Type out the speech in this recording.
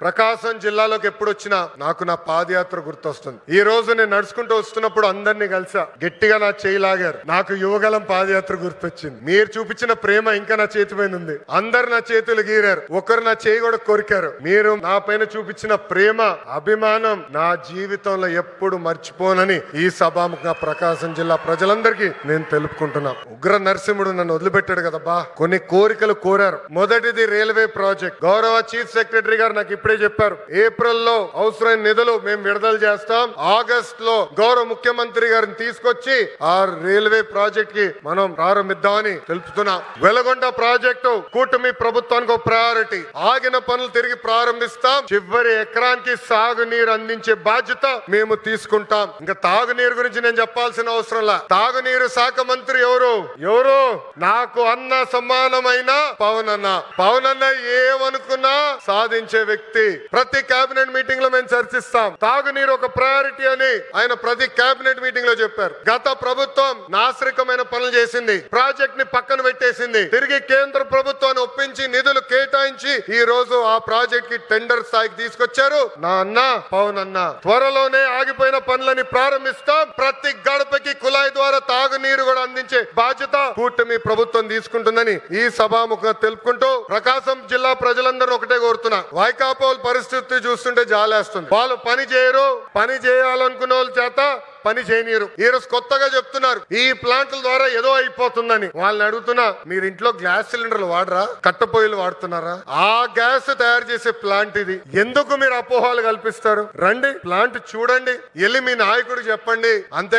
ప్రకాశం జిల్లాలోకి ఎప్పుడు వచ్చినా నాకు నా పాదయాత్ర గుర్తొస్తుంది. ఈ రోజు నేను నడుచుకుంటూ వస్తున్నప్పుడు అందరినీ కలిసా, గట్టిగా నా చేయి లాగారు. నాకు యువగలం పాదయాత్ర గుర్తొచ్చింది. మీరు చూపించిన ప్రేమ ఇంకా నా చేతి పైన ఉంది. అందరు నా చేతులు గీరారు, ఒకరు నా చేయి కూడా కొరికారు. మీరు నా పైన చూపించిన ప్రేమ, అభిమానం నా జీవితంలో ఎప్పుడు మర్చిపోనని ఈ సభాముఖంగా ప్రకాశం జిల్లా ప్రజలందరికీ నేను తెలుపుకుంటున్నా. ఉగ్ర నరసింహుడు నన్ను వదిలిపెట్టాడు కదబ్బా. కొన్ని కోరికలు కోరారు. మొదటిది రైల్వే ప్రాజెక్ట్. గౌరవ చీఫ్ సెక్రటరీ గారు నాకు ఇప్పుడే చెప్పారు, ఏప్రిల్ లో అవసరమైన నిధులు మేము విడుదల చేస్తాం. ఆగస్ట్ లో గౌరవ ముఖ్యమంత్రి గారిని తీసుకొచ్చి ఆ రైల్వే ప్రాజెక్ట్ కి మనం ప్రారంభిద్దామని తెలుపుతున్నాం. వెలగొండ ప్రాజెక్టు కూటమి ప్రభుత్వానికి ఒక ప్రయారిటీ. ఆగిన పనులు తిరిగి ప్రారంభిస్తాం. చివరి ఎకరానికి సాగునీరు అందించే బాధ్యత మేము తీసుకుంటాం. ఇంకా తాగునీరు గురించి నేను చెప్పాల్సిన అవసరంలా. తాగునీరు శాఖ మంత్రి ఎవరు నాకు అన్న సమానమైన పవన్ అన్న. పవన్ అన్న ఏమనుకున్నా సాధించే వ్యక్తి. ప్రతి కేబినెట్ మీటింగ్ లో మేము చర్చిస్తాం. తాగునీరు ఒక ప్రయారిటీ అని ఆయన ప్రతి కేబినెట్ మీటింగ్ లో చెప్పారు. గత ప్రభుత్వం నాశరికమైన పనులు చేసింది, ప్రాజెక్ట్ ని పక్కన పెట్టేసింది. తిరిగి కేంద్ర ప్రభుత్వాన్ని ఒప్పించి నిధులు కేటాయించి ఈ రోజు ఆ ప్రాజెక్ట్ కి టెండర్ స్థాయికి తీసుకొచ్చారు నా అన్న పవన్ అన్న. త్వరలోనే ఆగిపోయిన పనులని ప్రారంభిస్తాం. ప్రతి గడపకి కుళాయి ద్వారా తాగునీరు కూడా అందించే బాధ్యత కూటమి ప్రభుత్వం తీసుకుంటుందని ఈ సభాముఖంగా తెలుపుకుంటూ ప్రకాశం జిల్లా ప్రజలందరూ ఒకటే కోరుతున్నా, వైకాపా పరిస్థితి చూస్తుంటే జాలేస్తుంది. వాళ్ళు పని చేయరు, పని చేయాలనుకున్న వాళ్ళ చేత పని చేయనీరు. ఈ రోజు కొత్తగా చెప్తున్నారు ఈ ప్లాంట్ల ద్వారా ఏదో అయిపోతుందని. వాళ్ళని అడుగుతున్నా, మీరు ఇంట్లో గ్యాస్ సిలిండర్లు వాడరా, కట్టెపొయ్యిలు వాడుతున్నారా? ఆ గ్యాస్ తయారు చేసే ప్లాంట్ ఇది. ఎందుకు మీరు అపోహలు కల్పిస్తారు? రండి, ప్లాంట్ చూడండి, వెళ్ళి మీ నాయకుడు చెప్పండి. అంతే.